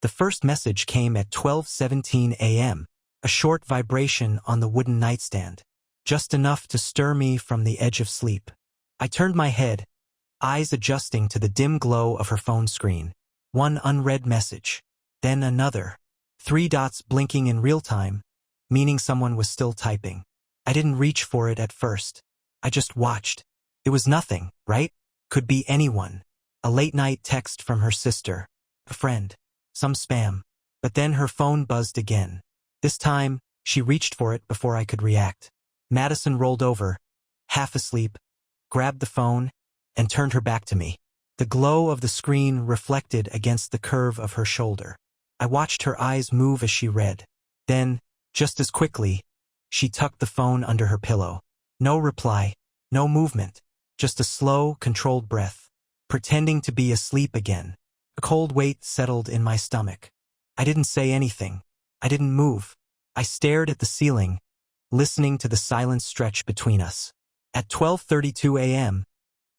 The first message came at 12:17 a.m., a short vibration on the wooden nightstand, just enough to stir me from the edge of sleep. I turned my head, eyes adjusting to the dim glow of her phone screen. One unread message, then another. 3 dots blinking in real time, meaning someone was still typing. I didn't reach for it at first. I just watched. It was nothing, right? Could be anyone. A late-night text from her sister, a friend, some spam. But then her phone buzzed again. This time, she reached for it before I could react. Madison rolled over, half asleep, grabbed the phone, and turned her back to me. The glow of the screen reflected against the curve of her shoulder. I watched her eyes move as she read. Then, just as quickly, she tucked the phone under her pillow. No reply, no movement, just a slow, controlled breath, pretending to be asleep again. A cold weight settled in my stomach. I didn't say anything. I didn't move. I stared at the ceiling, listening to the silence stretch between us. At 12:32 a.m.,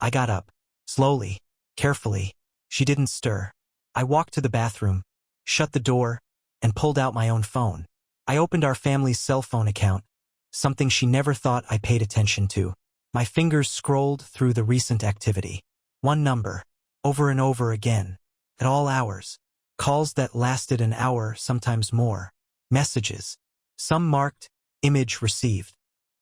I got up, slowly, carefully. She didn't stir. I walked to the bathroom, shut the door, and pulled out my own phone. I opened our family's cell phone account, something she never thought I paid attention to. My fingers scrolled through the recent activity. One number, over and over again, at all hours. Calls that lasted an hour, sometimes more. Messages. Some marked, image received.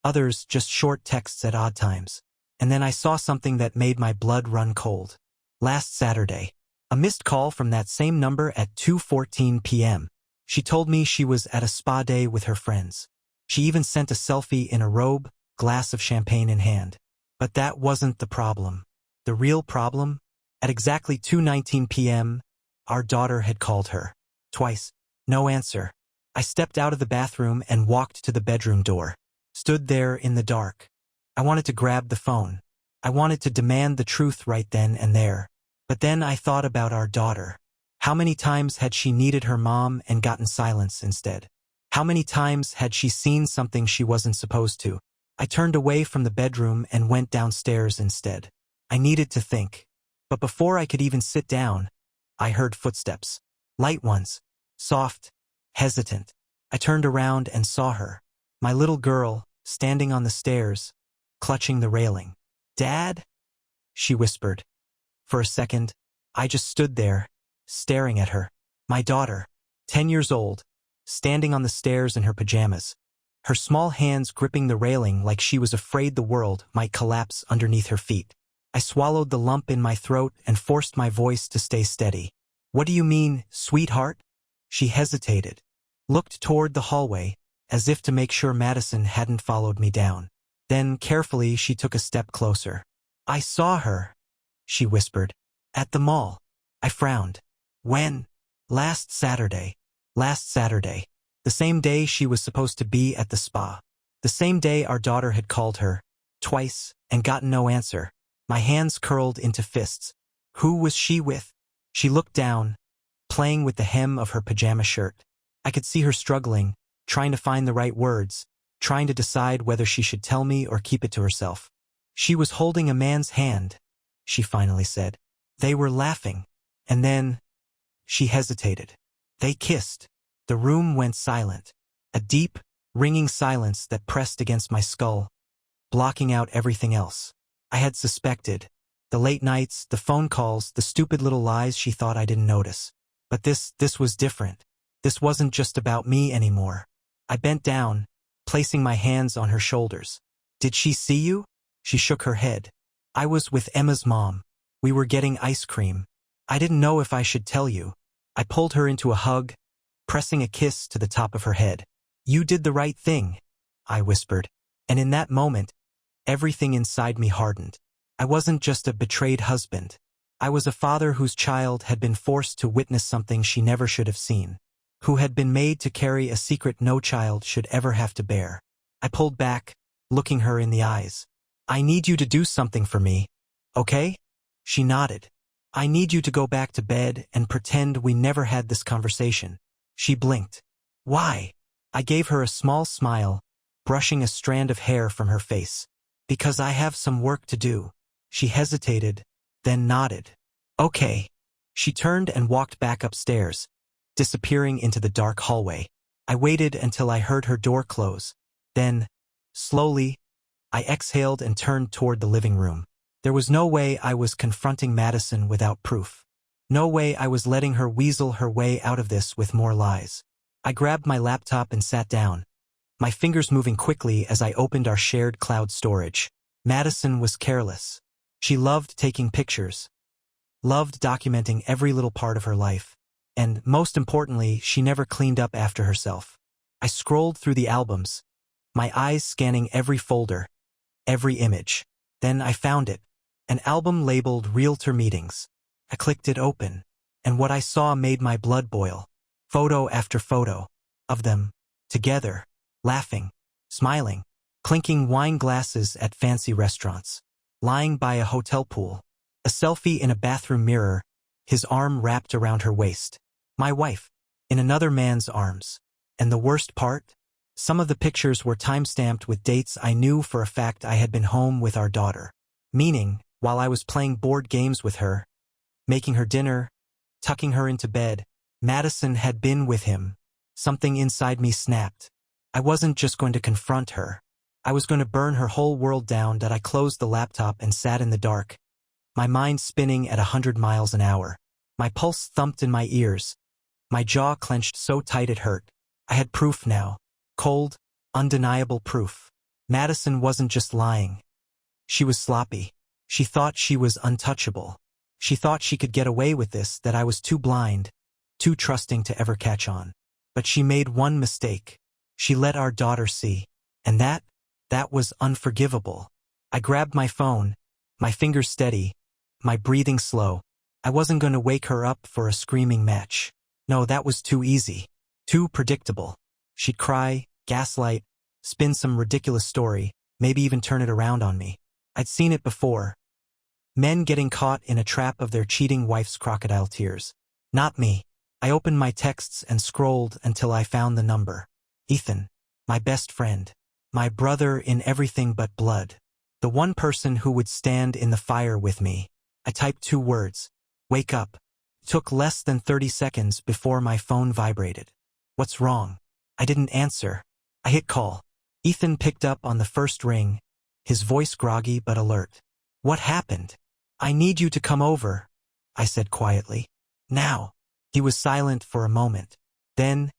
Others just short texts at odd times. And then I saw something that made my blood run cold. Last Saturday, a missed call from that same number at 2:14 p.m. She told me she was at a spa day with her friends. She even sent a selfie in a robe, glass of champagne in hand. But that wasn't the problem. The real problem? At exactly 2:19 p.m., our daughter had called her. Twice. No answer. I stepped out of the bathroom and walked to the bedroom door. Stood there in the dark. I wanted to grab the phone. I wanted to demand the truth right then and there. But then I thought about our daughter. How many times had she needed her mom and gotten silence instead? How many times had she seen something she wasn't supposed to? I turned away from the bedroom and went downstairs instead. I needed to think. But before I could even sit down, I heard footsteps. Light ones. Soft. Hesitant. I turned around and saw her. My little girl, standing on the stairs, clutching the railing. "Dad?" she whispered. For a second, I just stood there, staring at her. My daughter, 10 years old, standing on the stairs in her pajamas, her small hands gripping the railing like she was afraid the world might collapse underneath her feet. I swallowed the lump in my throat and forced my voice to stay steady. "What do you mean, sweetheart?" She hesitated, looked toward the hallway, as if to make sure Madison hadn't followed me down. Then, carefully, she took a step closer. "I saw her," she whispered. "At the mall." I frowned. "When?" "Last Saturday." Last Saturday. The same day she was supposed to be at the spa. The same day our daughter had called her, twice, and gotten no answer. My hands curled into fists. Who was she with? She looked down, playing with the hem of her pajama shirt. I could see her struggling, trying to find the right words, trying to decide whether she should tell me or keep it to herself. "She was holding a man's hand," she finally said. "They were laughing. And then..." She hesitated. "They kissed." The room went silent. A deep, ringing silence that pressed against my skull, blocking out everything else. I had suspected. The late nights, the phone calls, the stupid little lies she thought I didn't notice. But this was different. This wasn't just about me anymore. I bent down, placing my hands on her shoulders. "Did she see you?" She shook her head. "I was with Emma's mom. We were getting ice cream. I didn't know if I should tell you." I pulled her into a hug, pressing a kiss to the top of her head. "You did the right thing," I whispered. And in that moment, everything inside me hardened. I wasn't just a betrayed husband. I was a father whose child had been forced to witness something she never should have seen, who had been made to carry a secret no child should ever have to bear. I pulled back, looking her in the eyes. "I need you to do something for me, okay?" She nodded. "I need you to go back to bed and pretend we never had this conversation." She blinked. "Why?" I gave her a small smile, brushing a strand of hair from her face. "Because I have some work to do." She hesitated, then nodded. "Okay." She turned and walked back upstairs, disappearing into the dark hallway. I waited until I heard her door close. Then, slowly, I exhaled and turned toward the living room. There was no way I was confronting Madison without proof. No way I was letting her weasel her way out of this with more lies. I grabbed my laptop and sat down, my fingers moving quickly as I opened our shared cloud storage. Madison was careless. She loved taking pictures, loved documenting every little part of her life, and, most importantly, she never cleaned up after herself. I scrolled through the albums, my eyes scanning every folder, every image. Then I found it, an album labeled Realtor Meetings. I clicked it open, and what I saw made my blood boil. Photo after photo of them, together, laughing, smiling, clinking wine glasses at fancy restaurants, lying by a hotel pool, a selfie in a bathroom mirror, his arm wrapped around her waist. My wife, in another man's arms. And the worst part? Some of the pictures were time-stamped with dates I knew for a fact I had been home with our daughter. Meaning, while I was playing board games with her, making her dinner, tucking her into bed, Madison had been with him. Something inside me snapped. I wasn't just going to confront her. I was going to burn her whole world down. That I closed the laptop and sat in the dark, my mind spinning at 100 miles an hour. My pulse thumped in my ears. My jaw clenched so tight it hurt. I had proof now. Cold, undeniable proof. Madison wasn't just lying. She was sloppy. She thought she was untouchable. She thought she could get away with this, that I was too blind, too trusting to ever catch on. But she made one mistake. She let our daughter see. And that was unforgivable. I grabbed my phone, my fingers steady, my breathing slow. I wasn't going to wake her up for a screaming match. No, that was too easy. Too predictable. She'd cry, gaslight, spin some ridiculous story, maybe even turn it around on me. I'd seen it before. Men getting caught in a trap of their cheating wife's crocodile tears. Not me. I opened my texts and scrolled until I found the number. Ethan. My best friend. My brother in everything but blood. The one person who would stand in the fire with me. I typed 2 words. Wake up. It took less than 30 seconds before my phone vibrated. What's wrong? I didn't answer. I hit call. Ethan picked up on the first ring, his voice groggy but alert. What happened? I need you to come over, I said quietly. Now. He was silent for a moment. Then,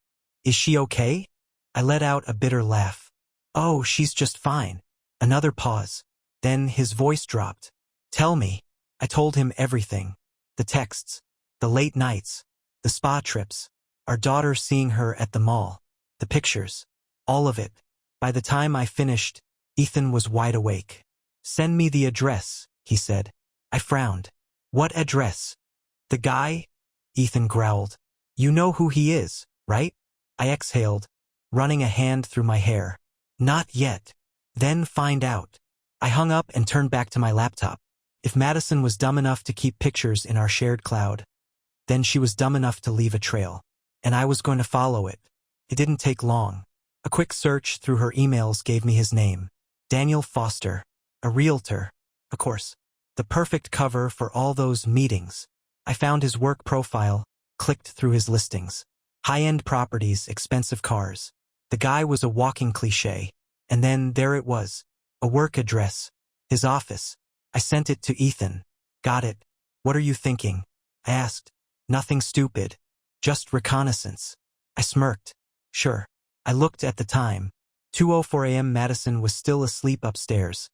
is she okay? I let out a bitter laugh. Oh, she's just fine. Another pause. Then his voice dropped. Tell me. I told him everything. The texts, the late nights, the spa trips, our daughter seeing her at the mall, the pictures, all of it. By the time I finished, Ethan was wide awake. Send me the address, he said. I frowned. What address? The guy? Ethan growled. You know who he is, right? I exhaled, running a hand through my hair. Not yet. Then find out. I hung up and turned back to my laptop. If Madison was dumb enough to keep pictures in our shared cloud, then she was dumb enough to leave a trail. And I was going to follow it. It didn't take long. A quick search through her emails gave me his name. Daniel Foster, a realtor, of course. The perfect cover for all those meetings. I found his work profile, clicked through his listings. High-end properties, expensive cars. The guy was a walking cliché. And then there it was, a work address, his office. I sent it to Ethan. Got it. What are you thinking? I asked. Nothing stupid. Just reconnaissance. I smirked. Sure. I looked at the time. 2:04 a.m. Madison was still asleep upstairs,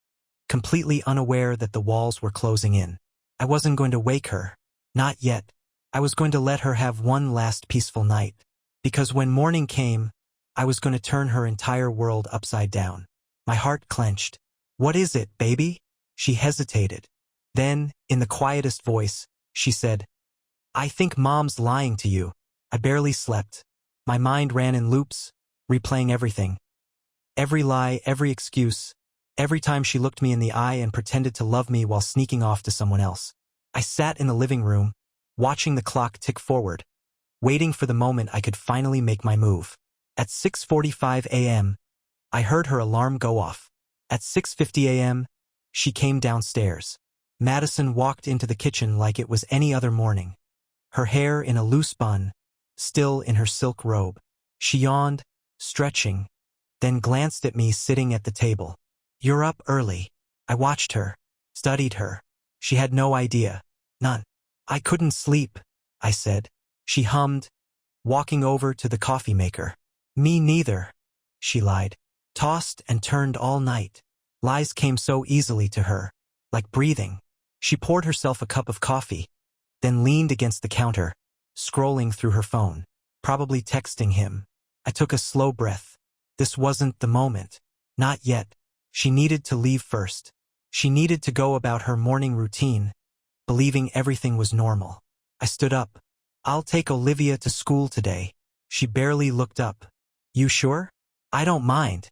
completely unaware that the walls were closing in. I wasn't going to wake her. Not yet. I was going to let her have one last peaceful night. Because when morning came, I was going to turn her entire world upside down. My heart clenched. What is it, baby? She hesitated. Then, in the quietest voice, she said, I think Mom's lying to you. I barely slept. My mind ran in loops, replaying everything. Every lie, every excuse, every time she looked me in the eye and pretended to love me while sneaking off to someone else. I sat in the living room, watching the clock tick forward, waiting for the moment I could finally make my move. At 6:45 a.m., I heard her alarm go off. At 6:50 a.m., she came downstairs. Madison walked into the kitchen like it was any other morning. Her hair in a loose bun, still in her silk robe. She yawned, stretching, then glanced at me sitting at the table. "You're up early." I watched her, studied her. She had no idea. None. "I couldn't sleep," I said. She hummed, walking over to the coffee maker. "Me neither," she lied. "Tossed and turned all night." Lies came so easily to her, like breathing. She poured herself a cup of coffee, then leaned against the counter, scrolling through her phone, probably texting him. I took a slow breath. This wasn't the moment. Not yet. She needed to leave first. She needed to go about her morning routine, believing everything was normal. I stood up. "I'll take Olivia to school today." She barely looked up. "You sure?" "I don't mind."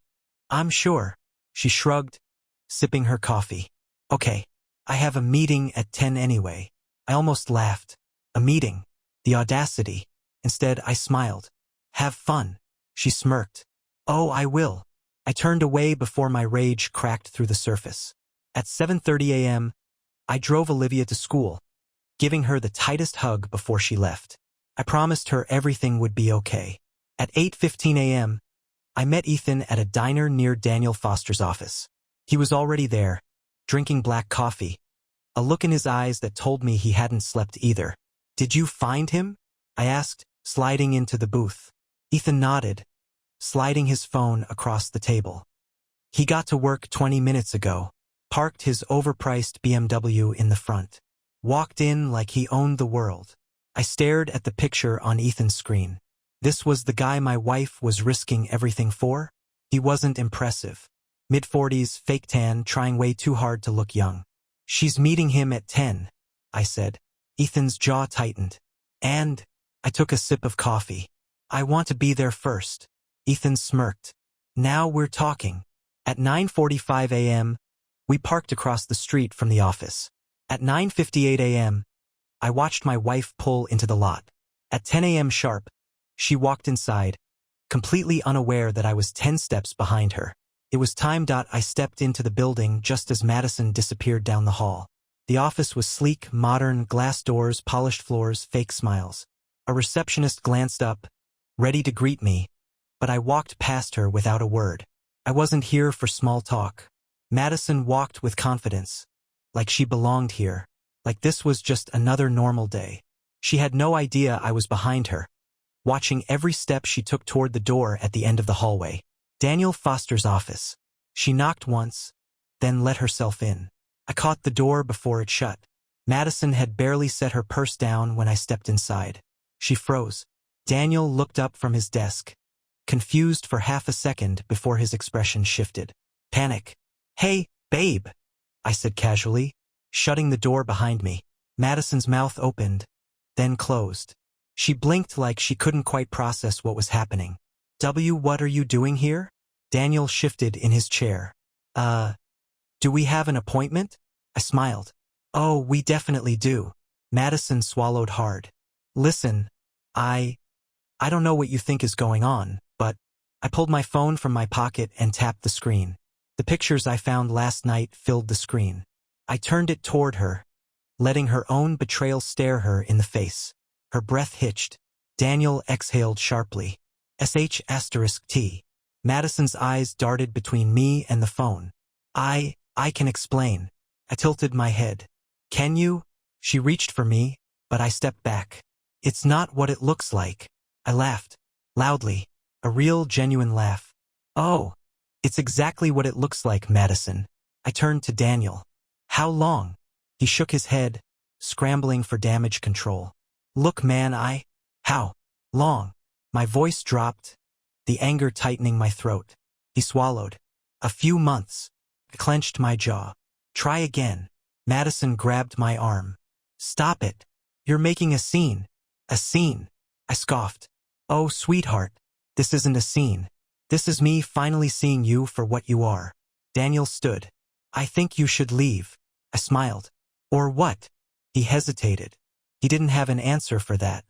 "I'm sure." She shrugged, sipping her coffee. "Okay. I have a meeting at 10 anyway." I almost laughed. A meeting. The audacity. Instead, I smiled. "Have fun." She smirked. "Oh, I will." I turned away before my rage cracked through the surface. At 7:30 a.m., I drove Olivia to school, giving her the tightest hug before she left. I promised her everything would be okay. At 8:15 a.m., I met Ethan at a diner near Daniel Foster's office. He was already there, drinking black coffee, a look in his eyes that told me he hadn't slept either. "Did you find him?" I asked, sliding into the booth. Ethan nodded, sliding his phone across the table. "He got to work 20 minutes ago, parked his overpriced BMW in the front, walked in like he owned the world." I stared at the picture on Ethan's screen. This was the guy my wife was risking everything for? He wasn't impressive. Mid-40s, fake tan, trying way too hard to look young. "She's meeting him at 10, I said. Ethan's jaw tightened. "And?" I took a sip of coffee. "I want to be there first." Ethan smirked. "Now we're talking." At 9:45 a.m., we parked across the street from the office. At 9:58 a.m., I watched my wife pull into the lot. At 10 a.m. sharp, she walked inside, completely unaware that I was 10 steps behind her. It was time. I stepped into the building just as Madison disappeared down the hall. The office was sleek, modern, glass doors, polished floors, fake smiles. A receptionist glanced up, ready to greet me, but I walked past her without a word. I wasn't here for small talk. Madison walked with confidence, like she belonged here, like this was just another normal day. She had no idea I was behind her, watching every step she took toward the door at the end of the hallway. Daniel Foster's office. She knocked once, then let herself in. I caught the door before it shut. Madison had barely set her purse down when I stepped inside. She froze. Daniel looked up from his desk, confused for half a second before his expression shifted. Panic. "Hey, babe," I said casually, shutting the door behind me. Madison's mouth opened, then closed. She blinked like she couldn't quite process what was happening. What are you doing here?" Daniel shifted in his chair. Do we have an appointment?" I smiled. "Oh, we definitely do." Madison swallowed hard. "Listen, I don't know what you think is going on, but..." I pulled my phone from my pocket and tapped the screen. The pictures I found last night filled the screen. I turned it toward her, letting her own betrayal stare her in the face. Her breath hitched. Daniel exhaled sharply. *T. Madison's eyes darted between me and the phone. I can explain." I tilted my head. "Can you?" She reached for me, but I stepped back. "It's not what it looks like." I laughed. Loudly. A real, genuine laugh. "Oh, it's exactly what it looks like, Madison." I turned to Daniel. "How long?" He shook his head, scrambling for damage control. "Look, man, How long?" My voice dropped, the anger tightening my throat. He swallowed. "A few months." I clenched my jaw. "Try again." Madison grabbed my arm. "Stop it. You're making a scene." "A scene?" I scoffed. "Oh, sweetheart, this isn't a scene. This is me finally seeing you for what you are." Daniel stood. "I think you should leave." I smiled. "Or what?" He hesitated. He didn't have an answer for that.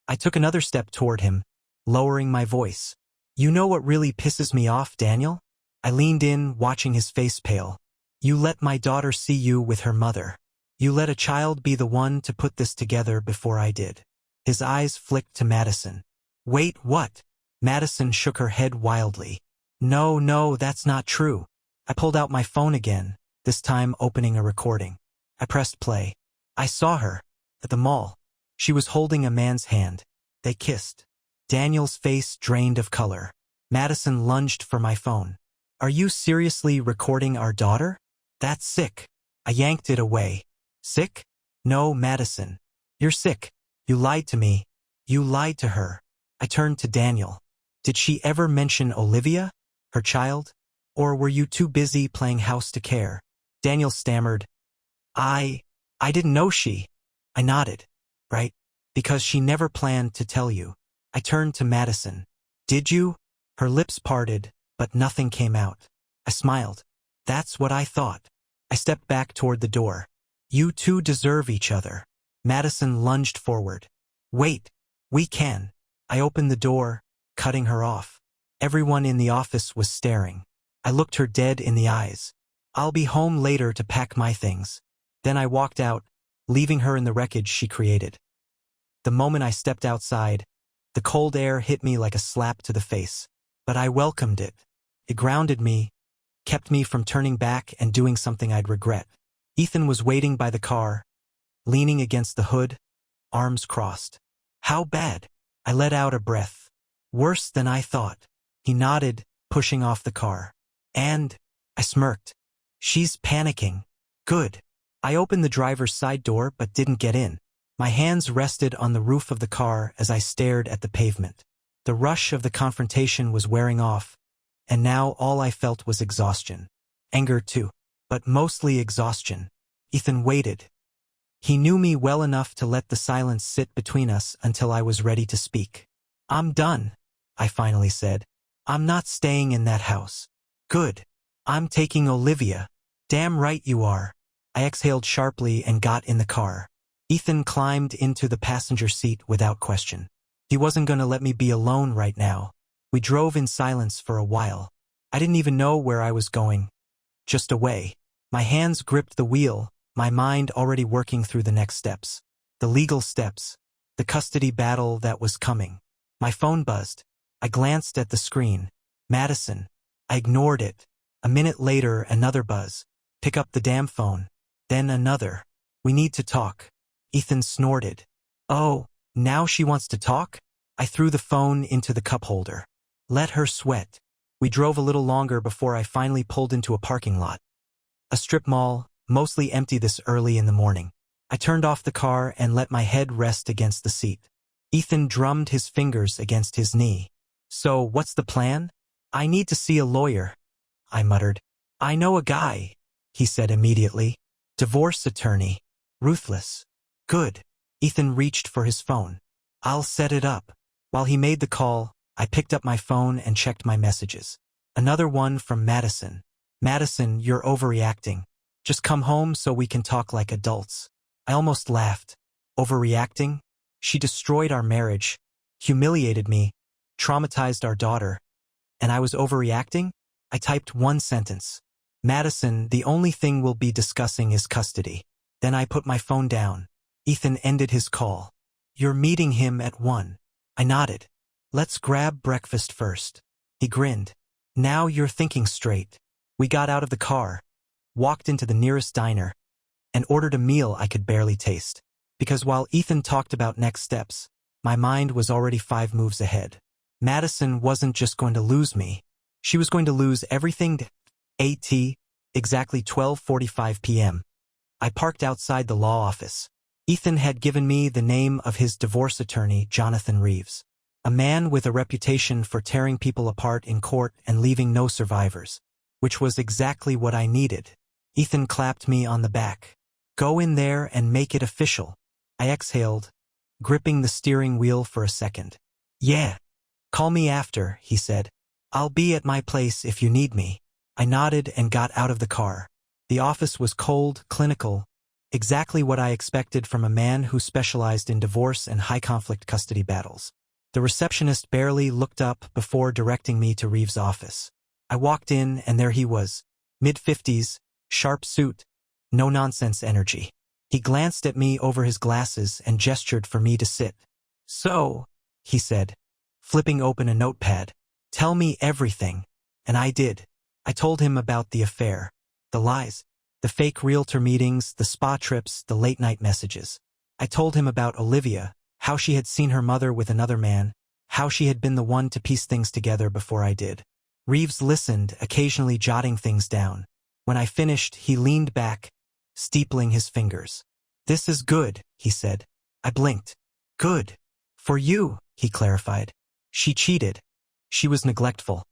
I took another step toward him, lowering my voice. "You know what really pisses me off, Daniel?" I leaned in, watching his face pale. "You let my daughter see you with her mother. You let a child be the one to put this together before I did." His eyes flicked to Madison. Wait, what? Madison shook her head wildly. No, no, that's not true. I pulled out my phone again, this time opening a recording. I pressed play. I saw her. At the mall. She was holding a man's hand. They kissed. Daniel's face drained of color. Madison lunged for my phone. Are you seriously recording our daughter? That's sick. I yanked it away. Sick? No, Madison. You're sick. You lied to me. You lied to her. I turned to Daniel. Did she ever mention Olivia? Her child? Or were you too busy playing house to care? Daniel stammered. I didn't know she. I nodded. Right? Because she never planned to tell you. I turned to Madison. Did you? Her lips parted, but nothing came out. I smiled. That's what I thought. I stepped back toward the door. You two deserve each other. Madison lunged forward. Wait. We can. I opened the door, cutting her off. Everyone in the office was staring. I looked her dead in the eyes. I'll be home later to pack my things. Then I walked out, leaving her in the wreckage she created. The moment I stepped outside, the cold air hit me like a slap to the face. But I welcomed it. It grounded me, kept me from turning back and doing something I'd regret. Ethan was waiting by the car, leaning against the hood, arms crossed. How bad? I let out a breath. Worse than I thought. He nodded, pushing off the car. And I smirked. She's panicking. Good. I opened the driver's side door but didn't get in. My hands rested on the roof of the car as I stared at the pavement. The rush of the confrontation was wearing off, and now all I felt was exhaustion. Anger too, but mostly exhaustion. Ethan waited. He knew me well enough to let the silence sit between us until I was ready to speak. I'm done, I finally said. I'm not staying in that house. Good. I'm taking Olivia. Damn right you are. I exhaled sharply and got in the car. Ethan climbed into the passenger seat without question. He wasn't going to let me be alone right now. We drove in silence for a while. I didn't even know where I was going. Just away. My hands gripped the wheel, my mind already working through the next steps. The legal steps. The custody battle that was coming. My phone buzzed. I glanced at the screen. Madison. I ignored it. A minute later, another buzz. Pick up the damn phone. Then another. We need to talk. Ethan snorted. Oh, now she wants to talk? I threw the phone into the cup holder. Let her sweat. We drove a little longer before I finally pulled into a parking lot. A strip mall, mostly empty this early in the morning. I turned off the car and let my head rest against the seat. Ethan drummed his fingers against his knee. So, what's the plan? I need to see a lawyer, I muttered. I know a guy, he said immediately. Divorce attorney. Ruthless. Good. Ethan reached for his phone. I'll set it up. While he made the call, I picked up my phone and checked my messages. Another one from Madison. Madison, you're overreacting. Just come home so we can talk like adults. I almost laughed. Overreacting? She destroyed our marriage, humiliated me, traumatized our daughter. And I was overreacting? I typed one sentence. Madison, the only thing we'll be discussing is custody. Then I put my phone down. Ethan ended his call. You're meeting him at 1. I nodded. Let's grab breakfast first. He grinned. Now you're thinking straight. We got out of the car, walked into the nearest diner, and ordered a meal I could barely taste. Because while Ethan talked about next steps, my mind was already 5 moves ahead. Madison wasn't just going to lose me. She was going to lose everything. At exactly 12:45 p.m. I parked outside the law office. Ethan had given me the name of his divorce attorney, Jonathan Reeves. A man with a reputation for tearing people apart in court and leaving no survivors. Which was exactly what I needed. Ethan clapped me on the back. Go in there and make it official. I exhaled, gripping the steering wheel for a second. Yeah. Call me after, he said. I'll be at my place if you need me. I nodded and got out of the car. The office was cold, clinical, exactly what I expected from a man who specialized in divorce and high-conflict custody battles. The receptionist barely looked up before directing me to Reeves' office. I walked in and there he was, mid-50s, sharp suit, no-nonsense energy. He glanced at me over his glasses and gestured for me to sit. So, he said, flipping open a notepad. "Tell me everything." And I did. I told him about the affair, the lies, the fake realtor meetings, the spa trips, the late-night messages. I told him about Olivia, how she had seen her mother with another man, how she had been the one to piece things together before I did. Reeves listened, occasionally jotting things down. When I finished, he leaned back, steepling his fingers. "This is good," he said. I blinked. "Good. For you," he clarified. "She cheated. She was neglectful.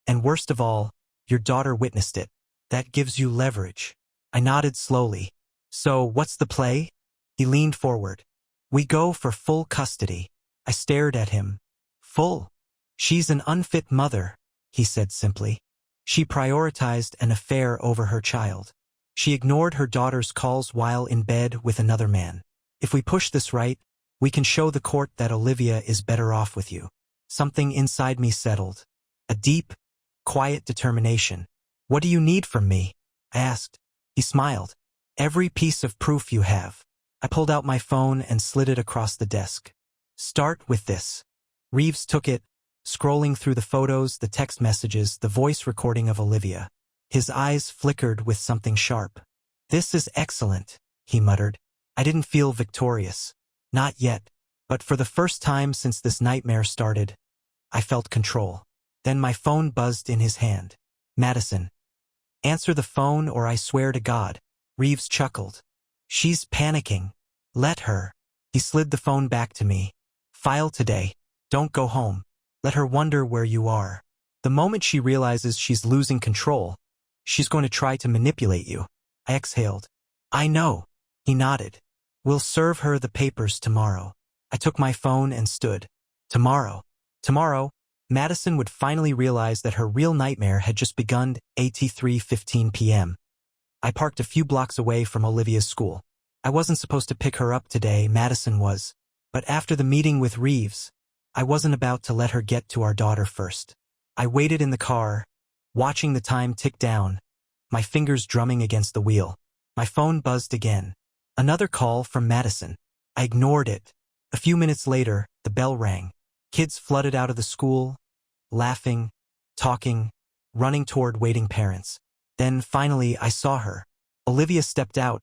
And worst of all, your daughter witnessed it. That gives you leverage." I nodded slowly. "So, what's the play?" He leaned forward. "We go for full custody." I stared at him. "Full?" "She's an unfit mother," he said simply. "She prioritized an affair over her child. She ignored her daughter's calls while in bed with another man. If we push this right, we can show the court that Olivia is better off with you." Something inside me settled. A deep, quiet determination. "What do you need from me?" I asked. He smiled. "Every piece of proof you have." I pulled out my phone and slid it across the desk. "Start with this." Reeves took it, scrolling through the photos, the text messages, the voice recording of Olivia. His eyes flickered with something sharp. "This is excellent," he muttered. I didn't feel victorious. Not yet. But for the first time since this nightmare started, I felt control. Then my phone buzzed in his hand. "Madison. Answer the phone or I swear to God." Reeves chuckled. "She's panicking. Let her." He slid the phone back to me. "File today. Don't go home. Let her wonder where you are. The moment she realizes she's losing control, she's going to try to manipulate you." I exhaled. "I know." He nodded. "We'll serve her the papers tomorrow." I took my phone and stood. Tomorrow. Tomorrow, Madison would finally realize that her real nightmare had just begun at 3:15 p.m. I parked a few blocks away from Olivia's school. I wasn't supposed to pick her up today, Madison was. But after the meeting with Reeves, I wasn't about to let her get to our daughter first. I waited in the car, watching the time tick down, my fingers drumming against the wheel. My phone buzzed again. Another call from Madison. I ignored it. A few minutes later, the bell rang. Kids flooded out of the school, laughing, talking, running toward waiting parents. Then finally I saw her. Olivia stepped out,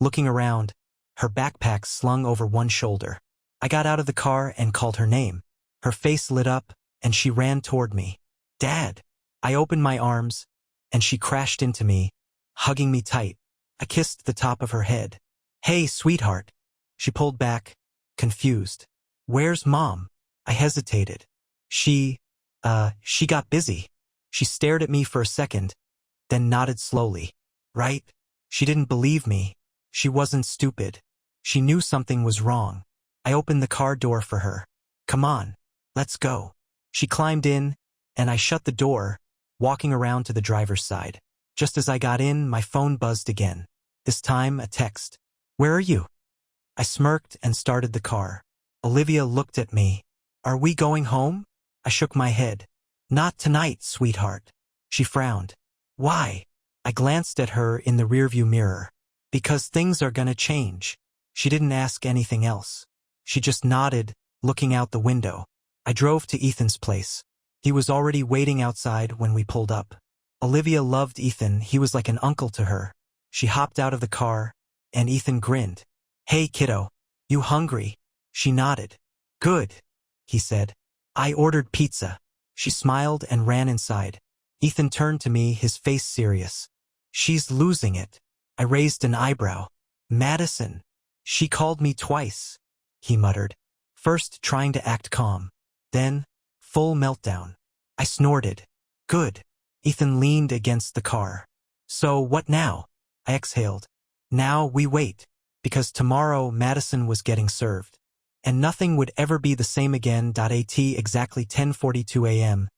looking around, her backpack slung over one shoulder. I got out of the car and called her name. Her face lit up, and she ran toward me. "Dad!" I opened my arms, and she crashed into me, hugging me tight. I kissed the top of her head. "Hey, sweetheart." She pulled back, confused. "Where's Mom?" I hesitated. She got busy." She stared at me for a second, then nodded slowly. "Right?" She didn't believe me. She wasn't stupid. She knew something was wrong. I opened the car door for her. "Come on, let's go." She climbed in, and I shut the door, walking around to the driver's side. Just as I got in, my phone buzzed again. This time, a text. "Where are you?" I smirked and started the car. Olivia looked at me. "Are we going home?" I shook my head. "Not tonight, sweetheart." She frowned. "Why?" I glanced at her in the rearview mirror. "Because things are gonna change." She didn't ask anything else. She just nodded, looking out the window. I drove to Ethan's place. He was already waiting outside when we pulled up. Olivia loved Ethan. He was like an uncle to her. She hopped out of the car, and Ethan grinned. "Hey, kiddo. You hungry?" She nodded. "Good," he said. "I ordered pizza." She smiled and ran inside. Ethan turned to me, his face serious. "She's losing it." I raised an eyebrow. "Madison." "She called me twice," he muttered. First trying to act calm. Then, full meltdown. I snorted. "Good." Ethan leaned against the car. "So what now?" I exhaled. "Now we wait." Because tomorrow Madison was getting served. And nothing would ever be the same again. At exactly 10:42 a.m.,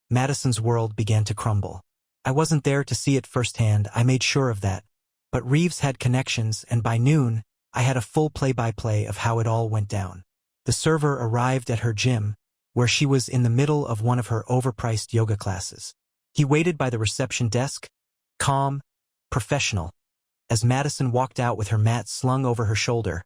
Madison's world began to crumble. I wasn't there to see it firsthand, I made sure of that. But Reeves had connections, and by noon, I had a full play-by-play of how it all went down. The server arrived at her gym, where she was in the middle of one of her overpriced yoga classes. He waited by the reception desk, calm, professional, as Madison walked out with her mat slung over her shoulder,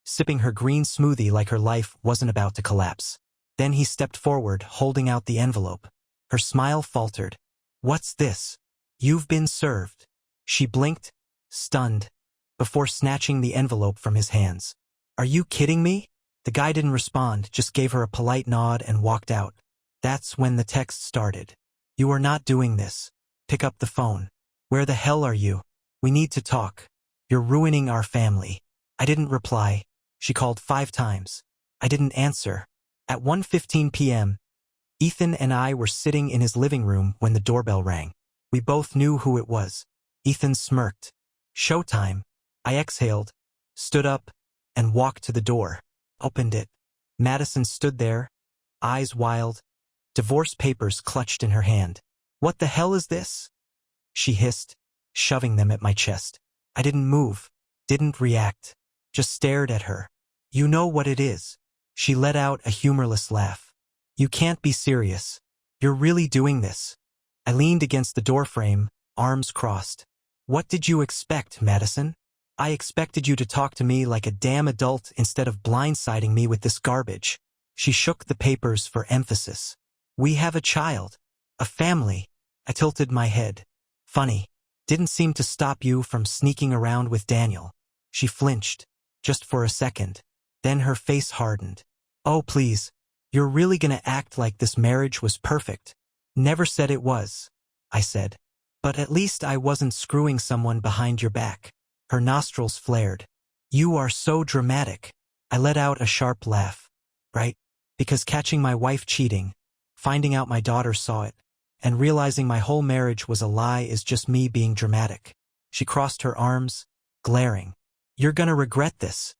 sipping her green smoothie like her life wasn't about to collapse. Then he stepped forward, holding out the envelope. Her smile faltered. "What's this?" "You've been served." She blinked, stunned, before snatching the envelope from his hands. "Are you kidding me?" The guy didn't respond, just gave her a polite nod and walked out. That's when the text started. "You are not doing this. Pick up the phone. Where the hell are you? We need to talk. You're ruining our family." I didn't reply. She called 5 times. I didn't answer. At 1:15 p.m., Ethan and I were sitting in his living room when the doorbell rang. We both knew who it was. Ethan smirked. "Showtime." I exhaled, stood up, and walked to the door. Opened it. Madison stood there, eyes wild, divorce papers clutched in her hand. "What the hell is this?" she hissed, shoving them at my chest. I didn't move, didn't react, just stared at her. "You know what it is." She let out a humorless laugh. "You can't be serious. You're really doing this." I leaned against the doorframe, arms crossed. "What did you expect, Madison? I expected you to talk to me like a damn adult instead of blindsiding me with this garbage." She shook the papers for emphasis. "We have a child. A family." I tilted my head. "Funny. Didn't seem to stop you from sneaking around with Daniel." She flinched, just for a second. Then her face hardened. "Oh, please. You're really gonna act like this marriage was perfect?" "Never said it was," I said. "But at least I wasn't screwing someone behind your back." Her nostrils flared. "You are so dramatic." I let out a sharp laugh. "Right? Because catching my wife cheating, finding out my daughter saw it, and realizing my whole marriage was a lie is just me being dramatic." She crossed her arms, glaring. "You're gonna regret this."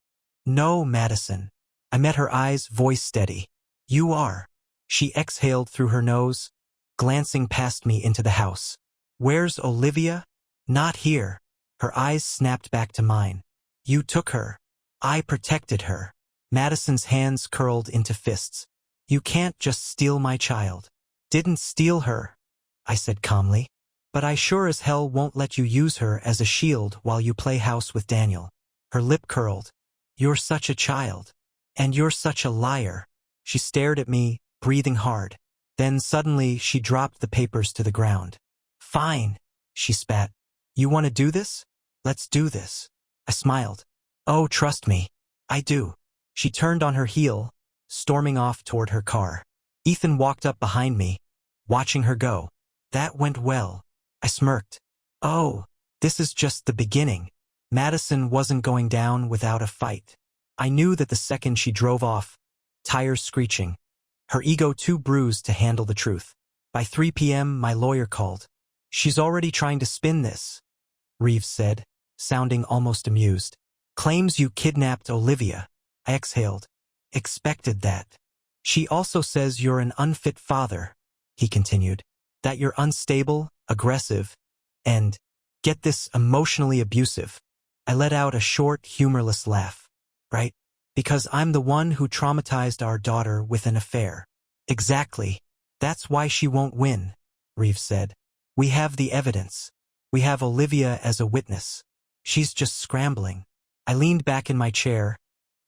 "No, Madison." I met her eyes, voice steady. "You are." She exhaled through her nose, glancing past me into the house. "Where's Olivia?" "Not here." Her eyes snapped back to mine. "You took her." "I protected her." Madison's hands curled into fists. "You can't just steal my child." "Didn't steal her," I said calmly. "But I sure as hell won't let you use her as a shield while you play house with Daniel." Her lip curled. "You're such a child. And you're such a liar." She stared at me, breathing hard. Then suddenly she dropped the papers to the ground. "Fine," she spat. "You want to do this? Let's do this." I smiled. "Oh, trust me. I do." She turned on her heel, storming off toward her car. Ethan walked up behind me, watching her go. "That went well." I smirked. "Oh, this is just the beginning." Madison wasn't going down without a fight. I knew that the second she drove off, tires screeching, her ego too bruised to handle the truth. By 3 p.m., my lawyer called. "She's already trying to spin this," Reeves said, sounding almost amused. "Claims you kidnapped Olivia." I exhaled. "Expected that." "She also says you're an unfit father," he continued. "That you're unstable, aggressive, and, get this, emotionally abusive." I let out a short, humorless laugh. "Right? Because I'm the one who traumatized our daughter with an affair." "Exactly. That's why she won't win," Reeves said. "We have the evidence. We have Olivia as a witness. She's just scrambling." I leaned back in my chair,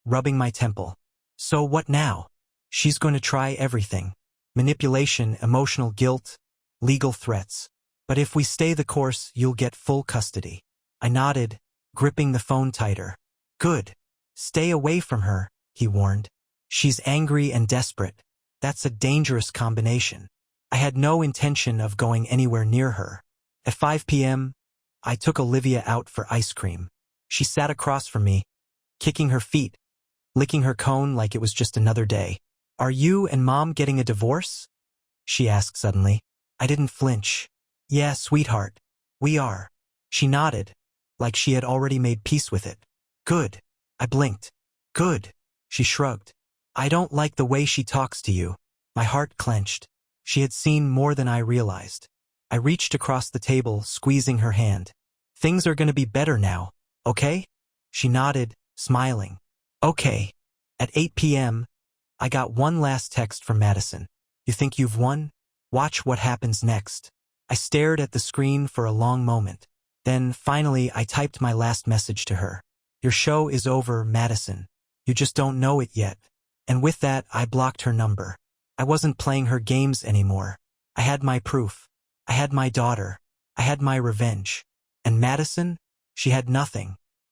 rubbing my temple. "So what now?" "She's going to try everything. Manipulation, emotional guilt, legal threats. But if we stay the course, you'll get full custody." I nodded, gripping the phone tighter. "Good. Stay away from her," he warned. "She's angry and desperate. That's a dangerous combination." I had no intention of going anywhere near her. At 5 p.m., I took Olivia out for ice cream. She sat across from me, kicking her feet, licking her cone like it was just another day. "Are you and Mom getting a divorce?" she asked suddenly. I didn't flinch. "Yeah, sweetheart. We are." She nodded, like she had already made peace with it. "Good." I blinked. "Good." She shrugged. "I don't like the way she talks to you." My heart clenched. She had seen more than I realized. I reached across the table, squeezing her hand. "Things are going to be better now, okay?" She nodded, smiling. "Okay." At 8 p.m., I got one last text from Madison. "You think you've won? Watch what happens next." I stared at the screen for a long moment. Then, finally, I typed my last message to her. "Your show is over, Madison. You just don't know it yet." And with that, I blocked her number. I wasn't playing her games anymore. I had my proof. I had my daughter. I had my revenge. And Madison? She had nothing.